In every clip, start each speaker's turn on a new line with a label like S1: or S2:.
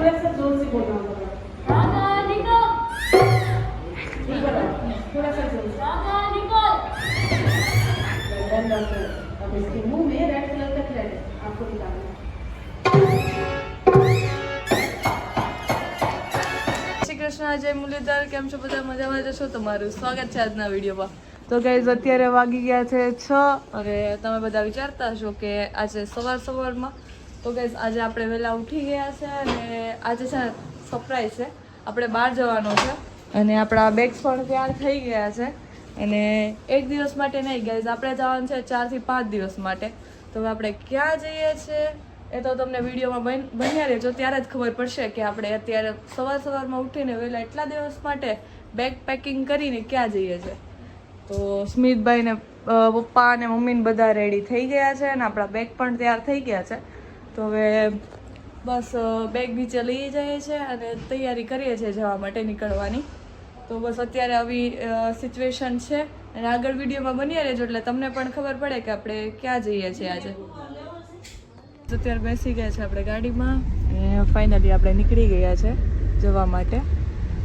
S1: थोड़ा सा जोर से बोलना होगा। राधा निकल। थोड़ा सा जोर से। राधा निकल। अब इसके मुंह में रेड कलर का थ्रेड है, आपको निकालना है।
S2: શ્રી કૃષ્ણ, જય મુરલીધર. કેમ છો બધા? મજામાં જશો? તમારું સ્વાગત છે આજના વિડીયોમાં. તો ગાઈઝ અત્યારે વાગી ગયા છે 6 અને તમે બધા વિચારતા હશો કે આજે સવારમાં. તો ગાઈઝ આજે આપણે વહેલા ઉઠી ગયા છે અને આજે છે ને સરપ્રાઈઝ છે. આપણે બહાર જવાનું છે અને આપણા બેગ્સ પણ તૈયાર થઈ ગયા છે. અને એક દિવસ માટે નહીં ગાઈઝ, આપણે જવાનું છે 4 થી 5 દિવસ માટે. તો હવે આપણે ક્યાં જઈએ છીએ એ તો તમને વિડીયોમાં બન્યા રહેજો, ત્યારે જ ખબર પડશે કે આપણે અત્યારે સવારમાં ઉઠીને વહેલા એટલા દિવસ માટે બેગ પેકિંગ કરીને ક્યાં જઈએ છીએ. તો સ્મિતભાઈ ને પપ્પા અને મમ્મીને બધા રેડી થઈ ગયા છે અને આપણા બેગ પણ તૈયાર થઈ ગયા છે. તો હવે બસ બેગ નીચે લઈ જઈએ છીએ અને તૈયારી કરીએ છીએ જવા માટે નીકળવાની. તો બસ અત્યારે આવી સિચ્યુએશન છે અને આગળ વિડીયોમાં બન્યા રહેજો એટલે તમને પણ ખબર પડે કે આપણે ક્યાં જઈએ છીએ આજે. અત્યારે બેસી ગયા છે આપણે ગાડીમાં અને ફાઇનલી આપણે નીકળી ગયા છે જવા માટે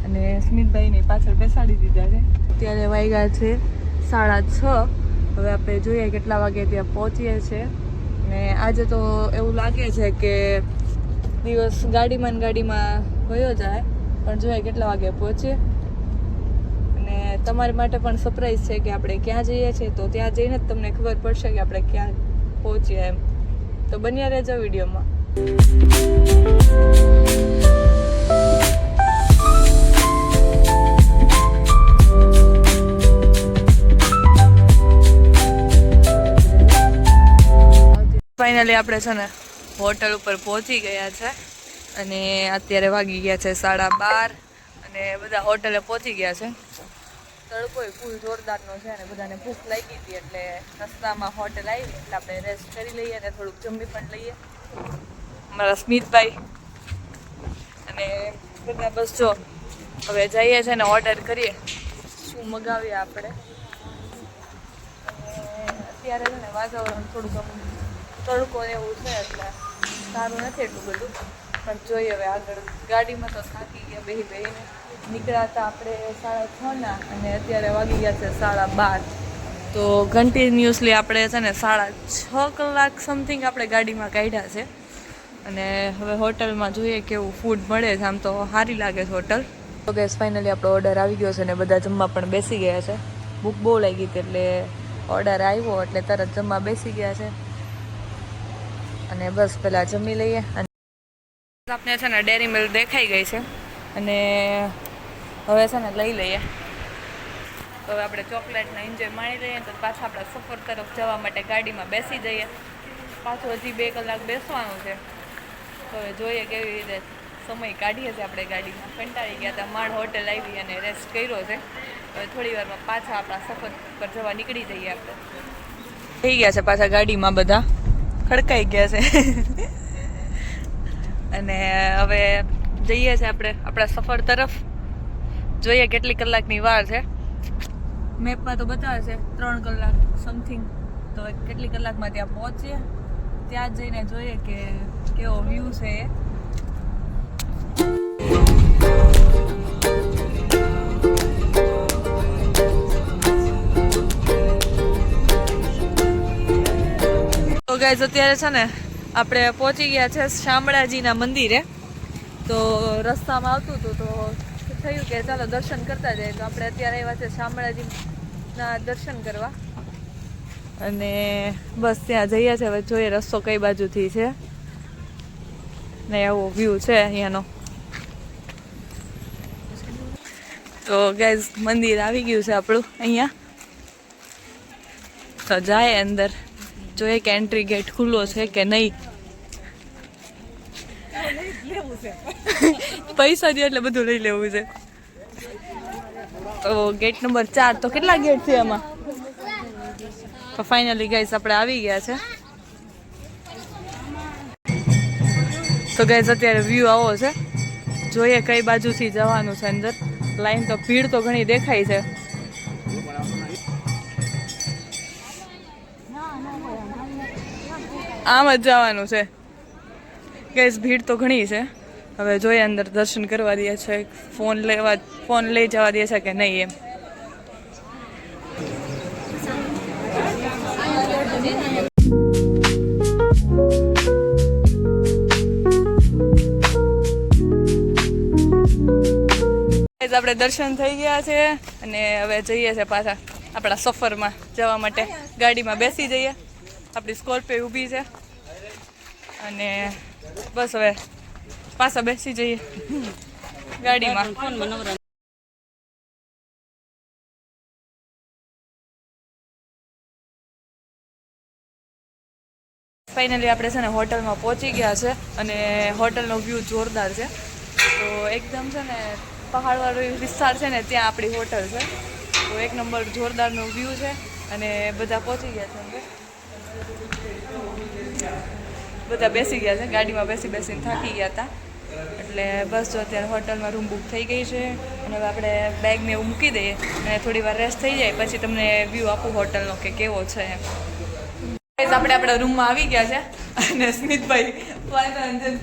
S2: અને સ્મિતભાઈને પાછળ બેસાડી દીધા છે. અત્યારે વાગ્યા છે 6:30. હવે આપણે જોઈએ કેટલા વાગે ત્યાં પહોંચીએ છીએ. અને આજે તો એવું લાગે છે કે દિવસ ગાડીમાં ગયો જાય, પણ જોઈએ કેટલા વાગે પહોંચીએ. અને તમારી માટે પણ સરપ્રાઈઝ છે કે આપણે ક્યાં જઈએ છીએ. તો ત્યાં જઈને જ તમને ખબર પડશે કે આપણે ક્યાં પહોંચીએ એમ. તો બન્યા રહેજો વિડીયોમાં. ફાઇનલી આપણે છે ને હોટલ ઉપર પહોંચી ગયા છે અને અત્યારે વાગી ગયા છે 12:30 અને બધા હોટલે પહોંચી ગયા છે. તડકો ફૂલ જોરદારનો છે અને બધાને ભૂખ લાગી હતી એટલે રસ્તામાં હોટલ આવી એટલે આપણે રેસ્ટ કરી લઈએ અને થોડુંક જમી પણ લઈએ. મારા સ્મિતભાઈ અને બધા બસ જો હવે જઈએ છે ને ઓર્ડર કરીએ શું મગાવીએ આપણે. અત્યારે છે ને વાતાવરણ થોડુંક તડકો ને એવું છે એટલે સારું નથી એટલું બધું, પણ જોઈએ હવે આગળ. ગાડીમાં તો થાકી ગયા બેહીને નીકળ્યા હતા આપણે 6:30 અને અત્યારે વાગી ગયા છે 12:30. તો કન્ટિન્યુઅસલી આપણે છે ને 6.5 કલાક સમથિંગ આપણે ગાડીમાં કાઢ્યા છે. અને હવે હોટલમાં જોઈએ કેવું ફૂડ મળે છે. આમ તો સારી લાગે છે હોટલ. તો ગેસ ફાઇનલી આપણો ઓર્ડર આવી ગયો છે અને બધા જમવા પણ બેસી ગયા છે. ભૂખ બહુ લાગી હતી એટલે ઓર્ડર આવ્યો એટલે તરત જમવા બેસી ગયા છે. અને બસ પહેલાં જમી લઈએ. અને આપણે છે ને ડેરી મિલ્ક દેખાઈ ગઈ છે અને હવે છે ને લઈ લઈએ. તો હવે આપણે ચોકલેટને એન્જોય માણી લઈએ તો પાછા આપણા સફર તરફ જવા માટે ગાડીમાં બેસી જઈએ. પાછું હજી 2 કલાક બેસવાનું છે. તો હવે જોઈએ કેવી રીતે સમય કાઢીએ છીએ આપણે ગાડીમાં. કંટાળી ગયા હતા, માંડ હોટેલ આવી અને રેસ્ટ કર્યો છે. હવે થોડી વારમાં પાછા આપણા સફર પર જવા નીકળી જઈએ આપણે. થઈ ગયા છે પાછા ગાડીમાં, બધા ખડકાઈ ગયા છે અને હવે જઈએ છીએ આપણે આપણા સફર તરફ. જોઈએ કેટલી કલાકની વાર છે. મેપમાં તો બતાવે છે 3 કલાક સમથિંગ. તો કેટલી કલાકમાં ત્યાં પહોંચીએ, ત્યાં જ જઈને જોઈએ કે કેવો વ્યૂ છે એ. તો ગાઈઝ અત્યારે છે ને આપણે પહોંચી ગયા છે શામળાજીના મંદિરે. તો રસ્તામાં આવતું હતું તો થયું કે ચાલો દર્શન કરતા જાય. તો આપણે અત્યારે આવ્યા છે શામળાજીના દર્શન કરવા અને બસ ત્યાં જઈએ છે. હવે જોઈએ રસ્તો કઈ બાજુથી છે ને એવો વ્યૂ છે અહીંયાનો. તો ગાઈઝ મંદિર આવી ગયું છે આપણું અહીંયા. તો જાય અંદર જોઈએ કે એન્ટ્રી ગેટ ખુલ્લો છે કે નહીં. પૈસા દે એટલે બધું લઈ લેવું છે. તો ગેટ નંબર 4. તો કેટલા ગેટ છે એમાં? તો ફાઇનલી ગાઈસ આપણે આવી ગયા છે. તો ગાઈસ અત્યારે વ્યૂ આવો છે. જોઈએ કઈ બાજુથી જવાનું છે અંદર. લાઈન તો ભીડ તો ઘણી દેખાય છે. આમ જ જવાનું છે ગાઈસ. ભીડ તો ઘણી છે હવે જોઈએ અંદર દર્શન કરવા દે છે, ફોન લઈ જવા દે છે કે નહીં એમ. આપણે દર્શન થઈ ગયા છે અને હવે જઈએ છે પાછા આપણા સફરમાં જવા માટે. ગાડીમાં બેસી જઈએ, આપણી સ્કોર્પિયો ઊભી છે અને બસ હવે પાછા બેસી જઈએ ગાડીમાં. ફાઇનલી આપણે છે ને હોટલમાં પહોંચી ગયા છે અને હોટલનો વ્યૂ જોરદાર છે. તો એકદમ છે ને પહાડવાળો વિસ્તાર છે ને ત્યાં આપણી હોટલ છે. તો એક નંબર જોરદારનો વ્યૂ છે અને બધા પહોંચી ગયા છે અંદર. બધા બેસી ગયા છે, ગાડીમાં બેસીને થાકી ગયા હતા એટલે બસ જો અત્યારે હોટલમાં રૂમ બુક થઈ ગઈ છે અને હવે આપણે બેગને એવું મૂકી દઈએ અને થોડી વાર રેસ્ટ થઈ જાય પછી તમને વ્યૂ આપું હોટલનો કે કેવો છે એમ. આપણે આપણા રૂમમાં આવી ગયા છે અને સ્મિતભાઈ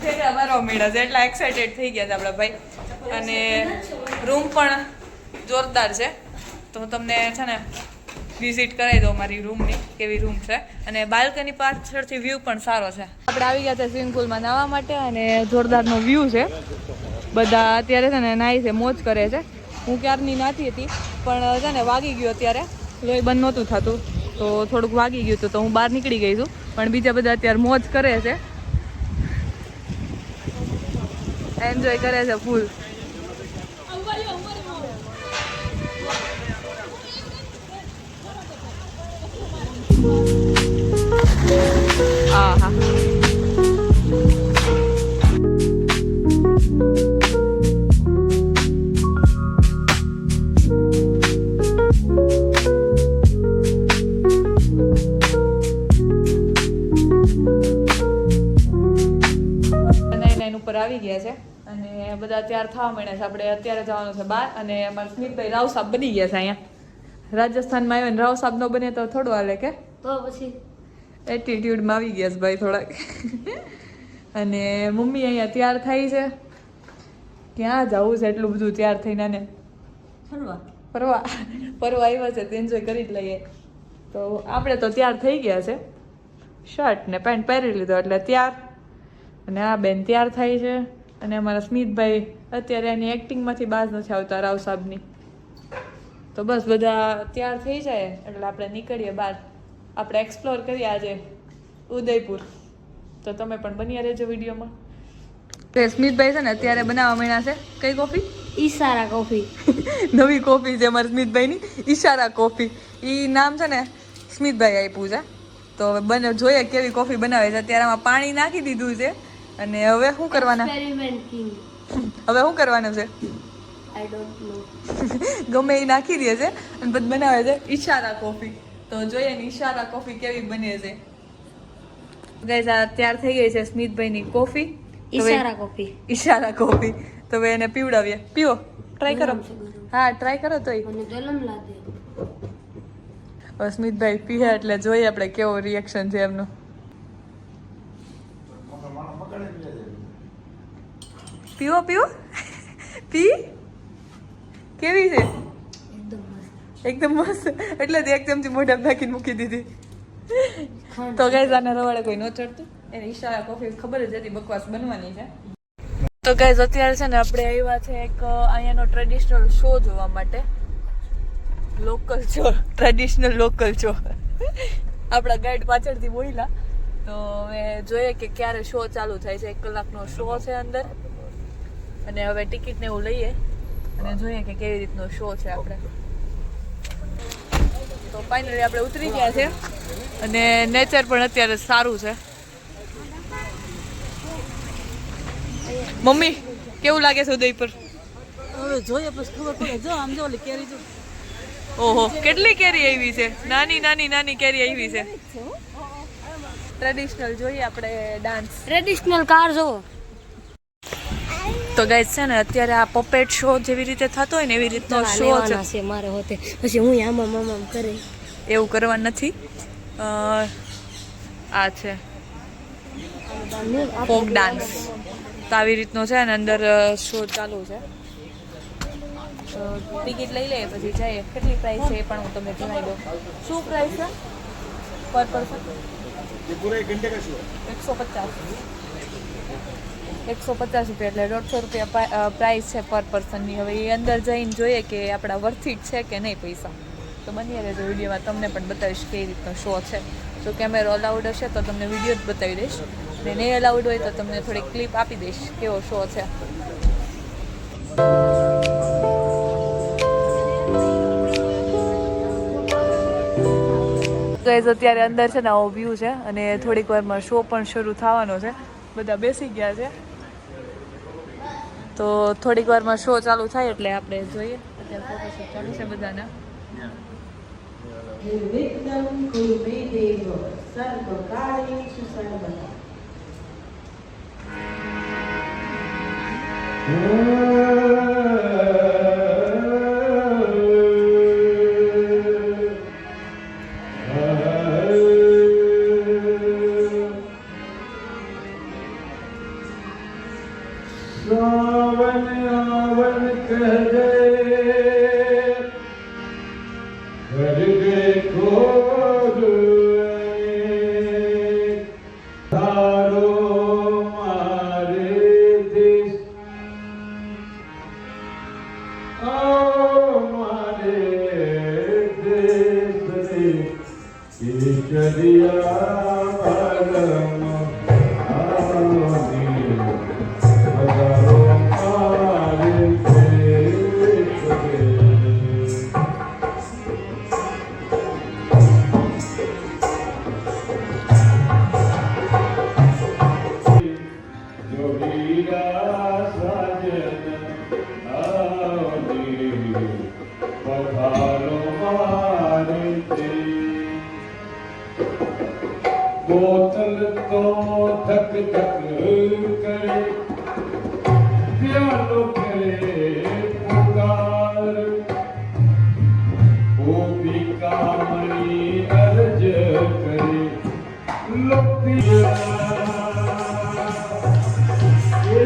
S2: ફેરા મારવા મળ્યા છે, એટલા એક્સાઇટેડ થઈ ગયા છે આપણા ભાઈ. અને રૂમ પણ જોરદાર છે, તો હું તમને છે ને વિઝિટ કરાવી દઉં મારી રૂમની કેવી રૂમ છે. અને બાલ્કની પાછળથી વ્યૂ પણ સારો છે. આપણે આવી ગયા છે સ્વિમિંગ પુલમાં નાહવા માટે અને જોરદારનો વ્યૂ છે. બધા અત્યારે છે ને નાહી છે, મોજ કરે છે. હું ક્યારની નાતી હતી પણ છે ને વાગી ગયો, અત્યારે લોહી બંધ નહોતું થતું તો થોડુંક વાગી ગયું હતું તો હું બહાર નીકળી ગઈ છું. પણ બીજા બધા અત્યારે મોજ કરે છે, એન્જોય કરે છે ફૂલ. હા હા ઉપર આવી ગયા છે અને બધા તૈયાર થવા માંડ્યા છે. આપણે અત્યારે જવાનું છે બહાર અને અમારા સ્મિતભાઈ રાવ સાહેબ બની ગયા છે. અહીંયા રાજસ્થાનમાં આવ્યો ને રાવ સાહેબ નો બને તો થોડું હાલે કે તો પછી એટીટ્યુડમાં આવી ગયા છે ભાઈ થોડાક. અને મમ્મી અહીંયા તૈયાર થાય છે. ક્યાં જવું છે એટલું બધું તૈયાર થઈને? ને ફરવા આવ્યા છે તો એન્જોય કરી જ લઈએ. તો આપણે તો તૈયાર થઈ ગયા છે, શર્ટ ને પેન્ટ પહેરી લીધો એટલે તૈયાર. અને આ બેન તૈયાર થાય છે અને અમારા સ્મિતભાઈ અત્યારે એની એક્ટિંગમાંથી બાજ નથી આવતા રાવ સાહેબની. તો બસ બધા તૈયાર થઈ જાય એટલે આપણે નીકળીએ બહાર. આપણે એક્સપ્લોર કરીએ આજે ઉદયપુર. તો તમે પણ બન્યા રહેજો વિડીયોમાં. સ્મિતભાઈ છે ને અત્યારે બનાવવા માંડ્યા છે કઈ કોફી? ઈશારા કોફી. નવી કોફી છે અમારા સ્મિતભાઈની, ઈશારા કોફી. એ નામ છે ને સ્મિતભાઈ આપ્યું છે. તો હવે જોઈએ કેવી કોફી બનાવે છે. અત્યારે આમાં પાણી નાખી દીધું છે અને હવે શું કરવાના? હવે શું કરવાનું છે? I don't know. ગમે એ નાખી દે છે અને પછી બનાવે છે ઈશારા કોફી. તો જોઈએ ને ઈશારા કોફી કેવી બને છે. ગાઈસ આ તૈયાર થઈ ગઈ છે સ્મિતભાઈની કોફી, ઈશારા કોફી. તો હવે એને પીવડાવીએ. પીવો, ટ્રાય કરો. હા ટ્રાય કરો. તોય સ્મિતભાઈ પીએ એટલે જોઈએ આપણે કેવો રિએક્શન છે એમનું. પીવો પી કેવી છે? એકદમ મસ્ત. એટલે એક ચમચી મોઢા નાખીને મૂકી દીધી. તો ગાઈઝ આને રવાડે કોઈ ન ચડતું. એને ઈશારા કોફી ખબર જ હતી બકવાસ બનવાની છે. તો ગાઈઝ અત્યારે છે ને આપણે આવ્યા છે એક અહીંયાનો ટ્રેડિશનલ શો જોવા માટે. Local show, traditional local show. આપણા ગાઈડ પાછળથી બોલ્યા. તો હવે જોઈએ કે ક્યારે શો ચાલુ થાય છે. 1 કલાકનો શો છે અંદર અને હવે ટિકિટ ને એવું લઈએ અને જોઈએ કે કેવી રીતનો શો છે આપણે. તો ફાઇનલી આપણે ઉતરી ગયા છે અને નેચર પણ અત્યારે સારું છે. મમ્મી કેવું લાગે છે ઉદયપુર?
S3: હવે જોઈએ પછી ખબર પડે. જો આમ જો ઓલી કેરી જો.
S2: ઓહો કેટલી કેરી આવી છે. નાની કેરી આવી છે. ટ્રેડિશનલ જોઈએ આપણે ડાન્સ.
S3: ટ્રેડિશનલ કાર જો.
S2: તો ગાઈસ છે ને અત્યારે આ પપેટ શો જેવી રીતે થતો હોય ને એવી રીતનો શો
S3: છે મારે હોતે. પછી હું આમ કરે.
S2: એવું કરવા નથી. આ છે ફોક ડાન્સ. તો આવી રીતનો છે અને અંદર શો ચાલુ છે. તો ટિકિટ લઈ લઈએ પછી જઈએ. કેટલી પ્રાઇસ છે એ પણ હું તમને જણાવી દઉં. શું પ્રાઇસ છે પર પર્સન? 150 રૂપિયા એટલે 150 રૂપિયા પ્રાઇસ છે પર પર્સનની. હવે એ અંદર જઈને જોઈએ કે આપણા વર્થિટ છે કે નહીં પૈસા. તો બની રહેજો વિડીયોમાં, તમને પણ બતાવીશ કઈ રીતનો શો છે. જો કેમેરો અલાઉડ હશે તો તમને વિડીયો જ બતાવી દઈશ, અને નહીં અલાઉડ હોય તો તમને થોડી ક્લિપ આપી દઈશ કેવો શો છે. ગાઈઝ અત્યારે અંદર છે ને આવો વ્યૂ છે અને થોડીક વારમાં શો પણ શરૂ થવાનો છે. બધા બેસી ગયા છે તો થોડીક વારમાં શો ચાલુ થાય એટલે આપણે જોઈએ. અત્યારે ફોટોશૂટ ચાલુ છે બધાના.
S1: નિર્વિઘ્નં કુરુ મે દેવ સર્વકાર્યેષુ સર્વદા.
S4: बोतल तो धक धक करे प्यालो करे पुकार वो भी कामनी अर्ज करे लोपिया ये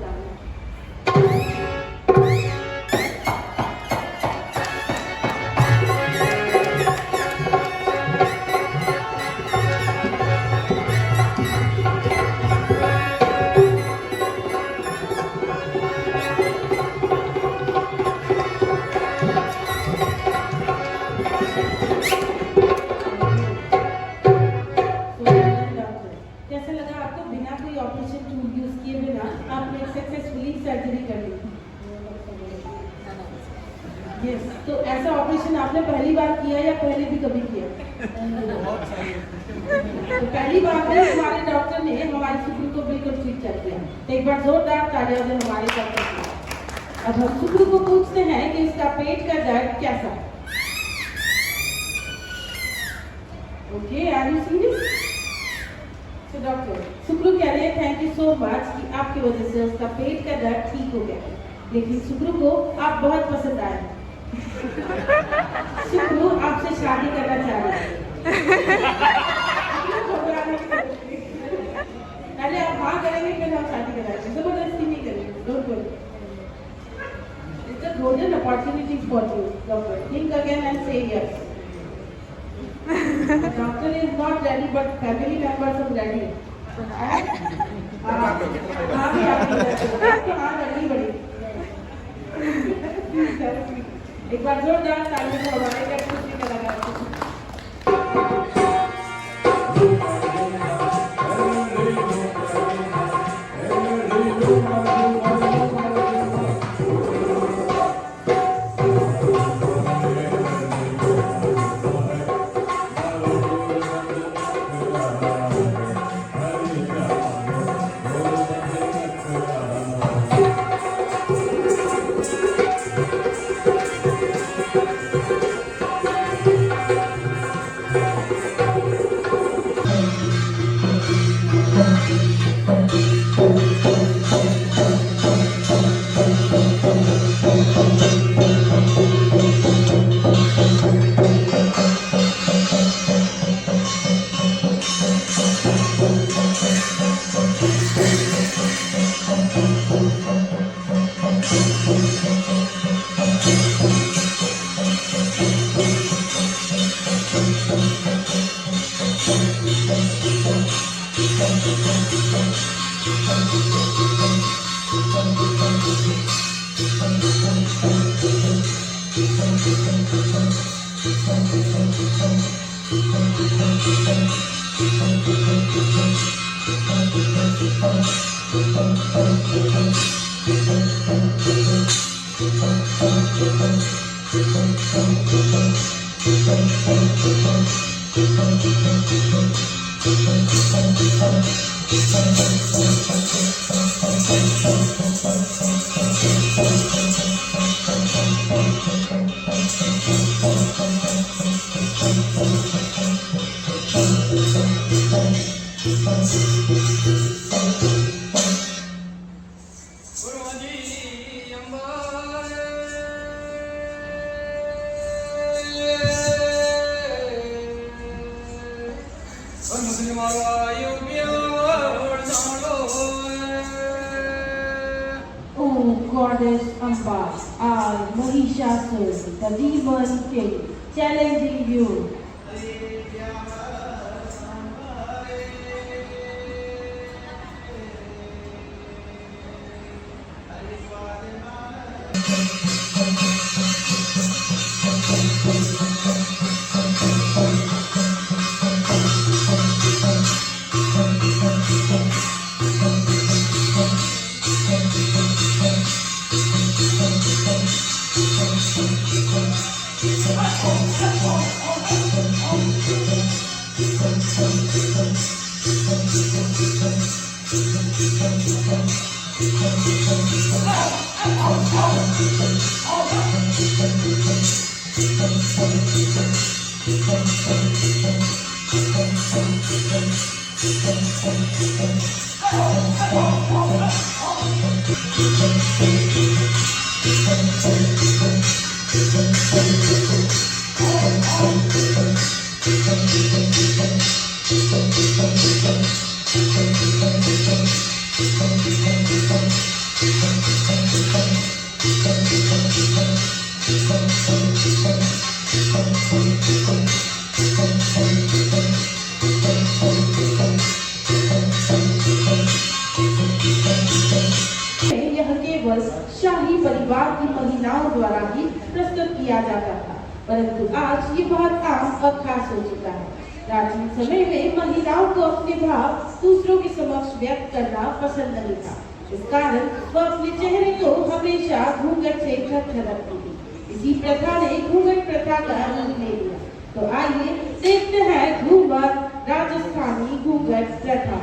S1: डालना। कैसा लगा आपको? बिना कोई ऑपरेशन टूल यूज किए बिना आपने सक्सेसफुली सर्जरी कर ली? यस। तो ऐसा ऑपरेशन आपने पहली बार किया या पहले भी कभी किया? तो पहली बार में हमारे डॉक्टर ने हमारी सुप्रू को बिल्कुल ठीक कर दिया। एक बार जोरदार तालियां दें हमारे डॉक्टर को। अब हम सुप्रू को पूछते हैं कि इसका पेट का दर्द कैसा है। Okay, are you serious? तो डॉक्टर सुप्रू कह रहे हैं थैंक यू सो मच कि आपकी वजह से उसका पेट का दर्द ठीक हो गया। लेकिन सुप्रू को आप बहुत पसंद आए। सुप्रू आपसे शादी करना चाह रहे हैं। पहले आप हाँ करेंगे फिर हम शादी कराएंगे, जबरदस्ती नहीं करेंगे। Don't worry, it's a golden opportunity for you doctor. Think again and से yes. Doctor is not ready, but family members are ready. हाँ भी ready बड़ी। एक बार जोरदार तालियां हो हमारे कैप्टन का लगा। Oh, Goddess Amba, I, Mahishasur, the demon king, challenging you. केवल शाही परिवार की महिलाओं द्वारा ही प्रस्तुत किया जाता था, परंतु आज ये बहुत आम और खास हो चुका है। प्राचीन समय में महिलाओं को अपने भाव दूसरों के समक्ष व्यक्त करना पसंद नहीं था। इस कारण वह अपने चेहरे को हमेशा घूंघट से ढक रखती थी। इसी प्रथा ने घूंघट प्रथा का रूप ले लिया। तो आइए देखते हैं घूमर राजस्थानी घूंघट प्रथा।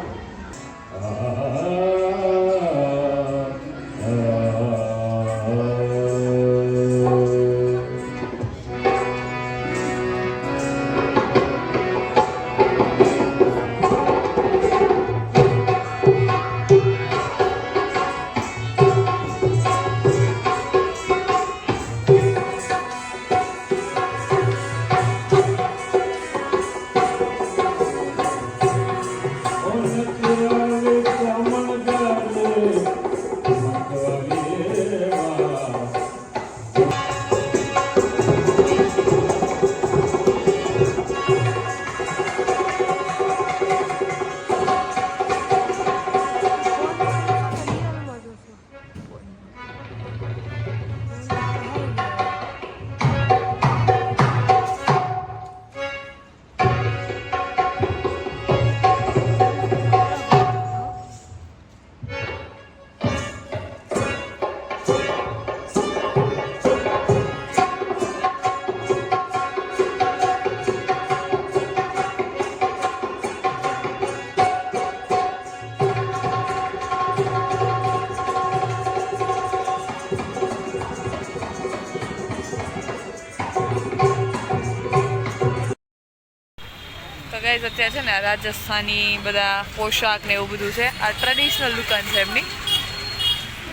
S2: તો ગાઈઝ અત્યારે છે ને રાજસ્થાની બધા પોશાક ને એવું બધું છે. આ ટ્રેડિશનલ દુકાન છે એમની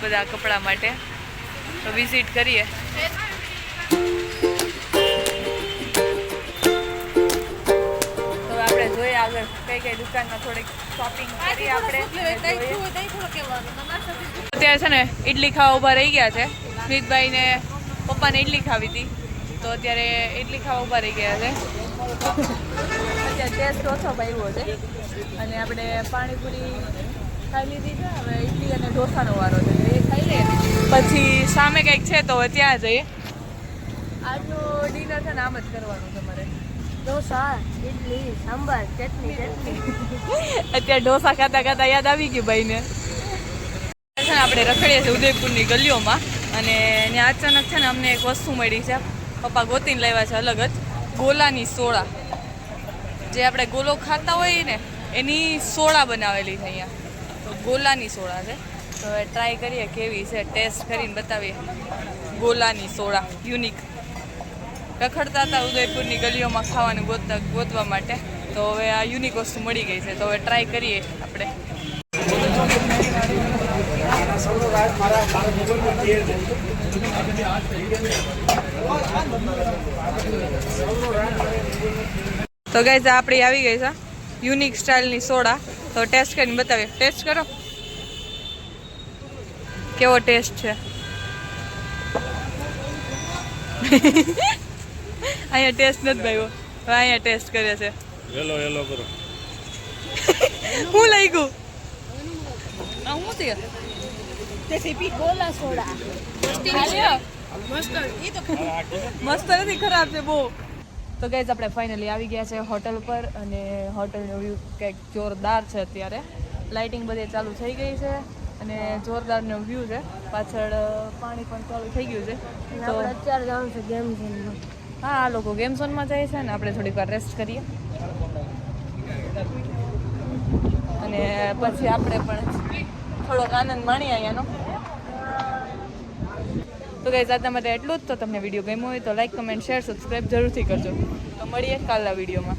S2: બધા કપડા માટે. તો વિઝિટ કરીએ. તો આપણે જોઈએ આગળ કઈ કઈ દુકાનમાં થોડીક શોપિંગ કરીએ આપણે. અત્યારે છે ને ઇડલી ખાવા ઊભા રહી ગયા છે. સ્મિતભાઈ ને પપ્પાને ઇડલી ખાવી હતી તો અત્યારે ઇડલી ખાવા ઊભા રહી ગયા છે. અત્યારે ટેસ્ટ ઓછો ભાવ્યો છે અને આપણે પાણીપુરી ખાઈ લીધી છે. હવે ઇડલી અને ઢોસાનો વારો છે, એ ખાઈ લઈએ પછી સામે કંઈક છે તો હવે ત્યાં જઈએ. આજનું ડિનર છે ને આમ જ કરવાનું તમારે.
S5: ઢોસા, ઇડલી, સાંભાર, ચટણી.
S2: અત્યારે ઢોસા ખાતા ખાતા યાદ આવી ગયું ભાઈને. છે ને આપણે રખડીએ છીએ ઉદયપુરની ગલીઓમાં અને ત્યાં અચાનક છે ને અમને એક વસ્તુ મળી છે. પપ્પા ગોતીને લાવ્યા છે અલગ જ ગોલાની સોડા. જે આપણે ગોલો ખાતા હોઈએ ને એની સોડા બનાવેલી છે અહીંયા. તો ગોલાની સોડા છે. તો હવે ટ્રાય કરીએ કેવી છે, ટેસ્ટ કરીને બતાવીએ. ગોલાની સોડા યુનિક. રખડતા હતા ઉદયપુરની ગલીઓમાં ખાવાનું ગોતવા માટે. તો હવે આ યુનિક વસ્તુ મળી ગઈ છે. તો હવે ટ્રાય કરીએ આપણે. તો ગાઈઝ આપણી આવી ગઈ છે યુનિક સ્ટાઇલની સોડા. તો ટેસ્ટ કરીને બતાવીએ. ટેસ્ટ કરો કેવો ટેસ્ટ છે. અહીંયા ટેસ્ટ નથી ભાઈ, હવે અહીંયા ટેસ્ટ કરે છે.
S4: હેલો કરો.
S2: શું લાગ્યું? શું થયું?
S5: ગોલા સોડા.
S2: મસ્ત નથી, ખરાબ છે બહુ. તો ગાઈઝ આપણે ફાઇનલી આવી ગયા છે હોટલ પર અને હોટલનો વ્યૂ કંઈક જોરદાર છે. અત્યારે લાઇટિંગ બધી ચાલુ થઈ ગઈ છે અને જોરદારનો વ્યૂ છે. પાછળ પાણી પણ ચાલુ થઈ ગયું છે. તો
S5: અત્યારે જવાનું છે ગેમ ઝોનમાં.
S2: હા, આ લોકો ગેમ ઝોનમાં જાય છે ને આપણે થોડીક વાર રેસ્ટ કરીએ અને પછી આપણે પણ થોડોક આનંદ માણીએ અહીંયાનો. તો ગાઈઝ આજના માટે એટલું જ. તો તમને વિડીયો ગમ્યો હોય તો લાઈક, કમેન્ટ, શેર, સબસ્ક્રાઈબ જરૂરથી કરજો. તો મળીએ કાલના વિડીયોમાં.